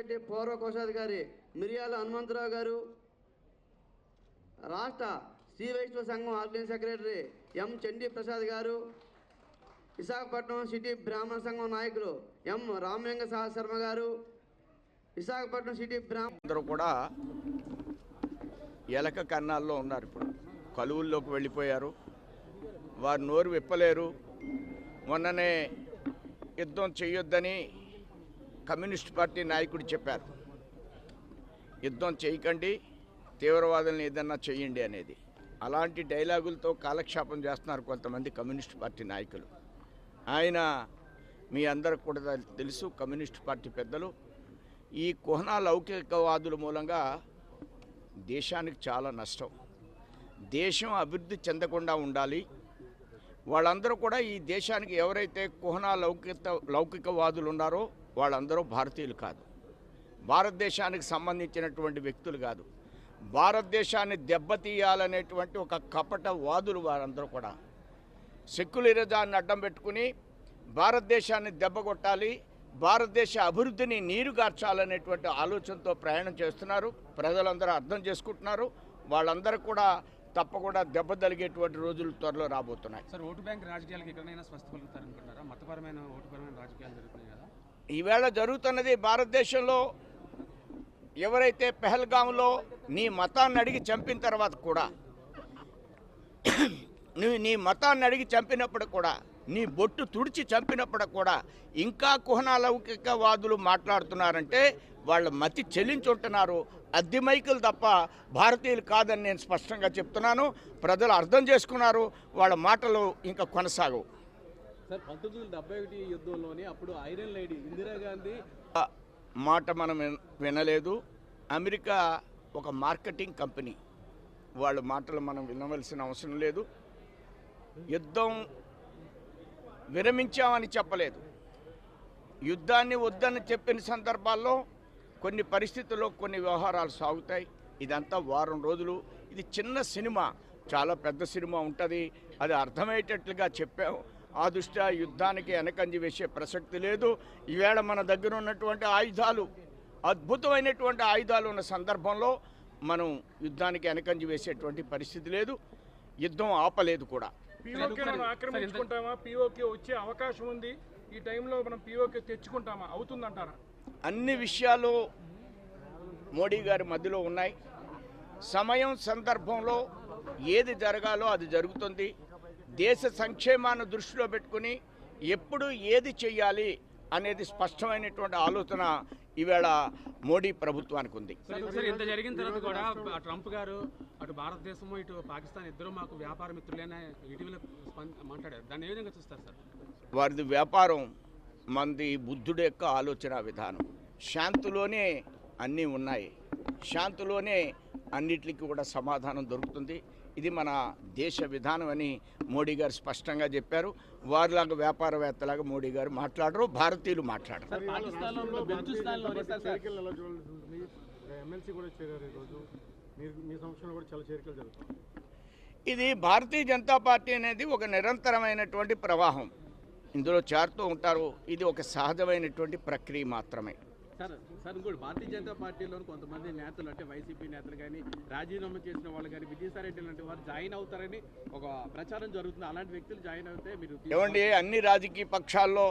Society పూర్వ కోశాధికారి మిరియాల హనుమంతరావు గారు, రాష్ట్ర Sri Vaishnava Sangham organising secretary M Chandi Prasad గారు, విశాఖపట్నం సిటీ బ్రాహ్మణ సంఘం నాయకులు ఎం రామలింగ శర్మ గారు, విశాఖపట్నం సిటీ అందరూ కూడా ఎలక కన్నాల్లో ఉన్నారు. ఇప్పుడు కలువుల్లోకి వెళ్ళిపోయారు. వారు నోరు విప్పలేరు. మొన్ననే యుద్ధం చేయొద్దని కమ్యూనిస్ట్ పార్టీ నాయకుడు చెప్పారు. యుద్ధం చేయకండి, తీవ్రవాదులను ఏదన్నా చేయండి అనేది. అలాంటి డైలాగులతో కాలక్షేపం చేస్తున్నారు కొంతమంది కమ్యూనిస్ట్ పార్టీ నాయకులు. ఆయన మీ అందరికి కూడా తెలుసు, కమ్యూనిస్ట్ పార్టీ పెద్దలు ఈ కుహనా లౌకికవాదుల మూలంగా దేశానికి చాలా నష్టం. దేశం అభివృద్ధి చెందకుండా ఉండాలి. వాళ్ళందరూ కూడా ఈ దేశానికి ఎవరైతే కుహనా లౌకికవాదులు ఉన్నారో వాళ్ళందరూ భారతీయులు కాదు, భారతదేశానికి సంబంధించినటువంటి వ్యక్తులు కాదు. భారతదేశాన్ని దెబ్బతీయాలనేటువంటి ఒక కపట వాదులు వారందరూ కూడా సెక్యులరిజాన్ని అడ్డం పెట్టుకుని భారతదేశాన్ని దెబ్బకొట్టాలి, భారతదేశ అభివృద్ధిని నీరుగార్చాలనేటువంటి ఆలోచనతో ప్రయాణం చేస్తున్నారు. ప్రజలందరూ అర్థం చేసుకుంటున్నారు. వాళ్ళందరూ కూడా తప్పకుండా దెబ్బ తగిలేటువంటి రోజులు త్వరలో రాబోతున్నాయి. సార్, ఓటు బ్యాంక్ రాజకీయాలకు ఎక్కడైనా స్వస్థ పలుకుతారనుకుంటారా? మతపరమైన ఓటుపరమైన రాజకీయాలు జరుగుతున్నాయి కదా ఈవేళ జరుగుతున్నది. భారతదేశంలో ఎవరైతే పెహల్గాంలో నీ మతాన్ని అడిగి చంపిన తర్వాత కూడా, నువ్వు నీ మతాన్ని అడిగి చంపినప్పుడు కూడా, నీ బొట్టు తుడిచి చంపినప్పుడు కూడా ఇంకా కుహనా లౌకికవాదులు మాట్లాడుతున్నారంటే వాళ్ళ మతి చెల్లించుంటున్నారు. అద్దె మైకులు తప్ప భారతీయులు కాదని నేను స్పష్టంగా చెప్తున్నాను. ప్రజలు అర్థం చేసుకున్నారు. వాళ్ళ మాటలు ఇంకా కొనసాగవు. సార్, 1971 యుద్ధంలోనే అప్పుడు ఐరన్ లేడీ ఇందిరాగాంధీ మాట మనం వినలేదు. అమెరికా ఒక మార్కెటింగ్ కంపెనీ, వాళ్ళ మాటలు మనం వినవలసిన అవసరం లేదు. యుద్ధం విరమించామని చెప్పలేదు. యుద్ధాన్ని వద్దని చెప్పిన సందర్భాల్లో కొన్ని పరిస్థితుల్లో కొన్ని వ్యవహారాలు సాగుతాయి. ఇదంతా వారం రోజులు. ఇది చిన్న సినిమా, చాలా పెద్ద సినిమా ఉంటుంది. అది అర్థమయ్యేటట్లుగా చెప్పాం. ఆ దృష్ట్యా యుద్ధానికి వెనకంజి వేసే ప్రసక్తి లేదు. ఈవేళ మన దగ్గర ఉన్నటువంటి ఆయుధాలు, అద్భుతమైనటువంటి ఆయుధాలు ఉన్న సందర్భంలో మనం యుద్ధానికి వెనకంజి వేసేటువంటి పరిస్థితి లేదు. యుద్ధం ఆపలేదు కూడా. ఆక్రమించుకుంటామా? పీఓకే వచ్చే అవకాశం ఉంది. ఈ టైంలో మనం పీఓకే తెచ్చుకుంటామా? అవుతుందంటారా? అన్ని విషయాలు మోడీ గారి మధ్యలో ఉన్నాయి. సమయం సందర్భంలో ఏది జరగాలో అది జరుగుతుంది. దేశ సంక్షేమాన్ని దృష్టిలో పెట్టుకుని ఎప్పుడు ఏది చేయాలి అనేది స్పష్టమైనటువంటి ఆలోచన ఈవేళ మోడీ ప్రభుత్వానికి ఉంది. ఇంత జరిగిన తర్వాత కూడా ట్రంప్ గారు అటు భారతదేశము ఇటు పాకిస్తాన్ ఇద్దరు మాకు వ్యాపార మిత్రులైన ఇటీవల మాట్లాడారు. దాన్ని ఏ విధంగా చూస్తారు సార్? వారిది వ్యాపారం, మంది బుద్ధుడి యొక్క ఆలోచన విధానం. శాంతిలోనే అన్నీ ఉన్నాయి, శాంతిలోనే అన్నిటికీ కూడా సమాధానం దొరుకుతుంది. ఇది మన దేశ విధానం అని మోడీ గారు స్పష్టంగా చెప్పారు. వారిలాగా వ్యాపారవేత్తలాగా మోడీ గారు మాట్లాడరు, భారతీయులు మాట్లాడరు. ఇది భారతీయ జనతా పార్టీ అనేది ఒక నిరంతరమైనటువంటి ప్రవాహం. ఇందులో చేరుతూ ఉంటారు. ఇది ఒక సహజమైనటువంటి ప్రక్రియ మాత్రమే. సార్ ఇంకోటి, భారతీయ జనతా పార్టీలో కొంతమంది నేతలు, అంటే వైసీపీ నేతలు కానీ, రాజీనామా చేసిన వాళ్ళు కానీ, విజయసాయిరెడ్డి లాంటి వారు జాయిన్ అవుతారని ఒక ప్రచారం జరుగుతుంది. అలాంటి వ్యక్తులు జాయిన్ అవుతే మీరు ఏమండి, అన్ని రాజకీయ పక్షాల్లో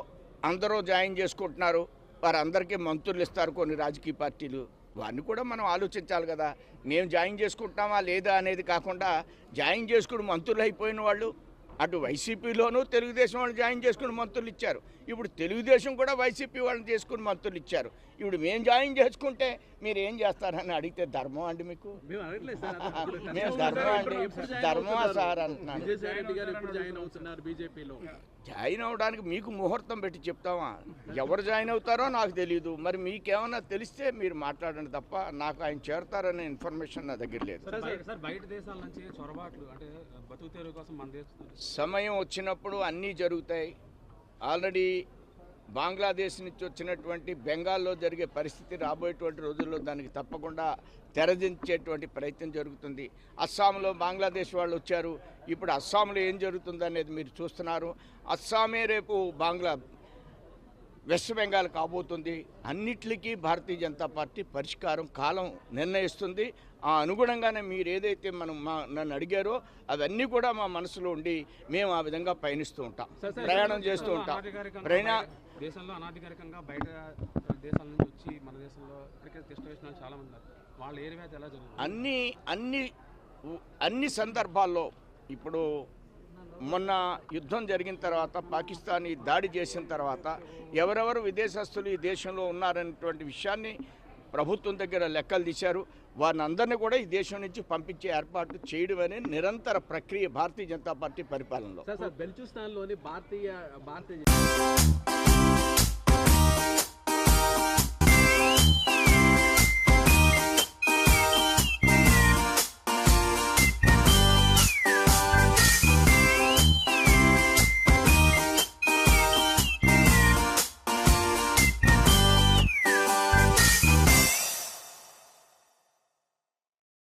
అందరూ జాయిన్ చేసుకుంటున్నారు. వారందరికీ మంత్రులు ఇస్తారు కొన్ని రాజకీయ పార్టీలు. వారిని కూడా మనం ఆలోచించాలి కదా. మేము జాయిన్ చేసుకుంటామా లేదా అనేది కాకుండా జాయిన్ చేసుకుని మంత్రులు అయిపోయిన వాళ్ళు అటు వైసీపీలోనూ తెలుగుదేశం వాళ్ళు జాయిన్ చేసుకుని మంత్రులు ఇచ్చారు. ఇప్పుడు తెలుగుదేశం కూడా వైసీపీ వాళ్ళని చేసుకుని మంత్రులు ఇచ్చారు. ఇప్పుడు మేము జాయిన్ చేసుకుంటే మీరు ఏం చేస్తారని అడిగితే ధర్మం అండి మీకు? మేము ధర్మం అండి, ధర్మమా సార్ అంటున్నాను. జాయిన్ అవడానికి మీకు ముహూర్తం పెట్టి చెప్తామా? ఎవరు జాయిన్ అవుతారో నాకు తెలియదు. మరి మీకేమన్నా తెలిస్తే మీరు మాట్లాడండి తప్ప నాకు ఆయన చేరతారనే ఇన్ఫర్మేషన్ నా దగ్గర లేదు. సమయం వచ్చినప్పుడు అన్నీ జరుగుతాయి. ఆల్రెడీ బంగ్లాదేశ్ నుంచి వచ్చినటువంటి బెంగాల్లో జరిగే పరిస్థితి రాబోయేటువంటి రోజుల్లో దానికి తప్పకుండా తెరదించేటువంటి ప్రయత్నం జరుగుతుంది. అస్సాంలో బంగ్లాదేశ్ వాళ్ళు వచ్చారు. ఇప్పుడు అస్సాంలో ఏం జరుగుతుంది అనేది మీరు చూస్తున్నారు. అస్సామే రేపు వెస్ట్ బెంగాల్ కాబోతుంది. అన్నిటికీ భారతీయ జనతా పార్టీ పరిష్కారం కాలం నిర్ణయిస్తుంది. ఆ అనుగుణంగానే మీరు ఏదైతే నన్ను అడిగారో అవన్నీ కూడా మా మనసులో ఉండి మేము ఆ విధంగా పయనిస్తూ ఉంటాం, ప్రయాణం చేస్తూ ఉంటాం. దేశంలో అనాధికారికంగా బయట దేశాల నుంచి వచ్చి మన దేశంలో క్రికెట్ టెస్ట్ వేసిన వాళ్ళు చాలా మంది ఉన్నారు. వాళ్ళ ఏరియా ఎలా జరుగుతుంది? అన్ని సందర్భాల్లో ఇప్పుడు మొన్న యుద్ధం జరిగిన తర్వాత, పాకిస్తాన్ ఈ దాడి చేసిన తర్వాత ఎవరెవరు విదేశస్తులు ఈ దేశంలో ఉన్నారనేటువంటి విషయాన్ని ప్రభుత్వం దగ్గర లెక్కలు తీశారు. వారిని అందరినీ కూడా ఈ దేశం నుంచి పంపించే ఏర్పాటు చేయడం అనే నిరంతర ప్రక్రియ భారతీయ జనతా పార్టీ పరిపాలనలో. బెలూచిస్తాన్లోని భారతీయ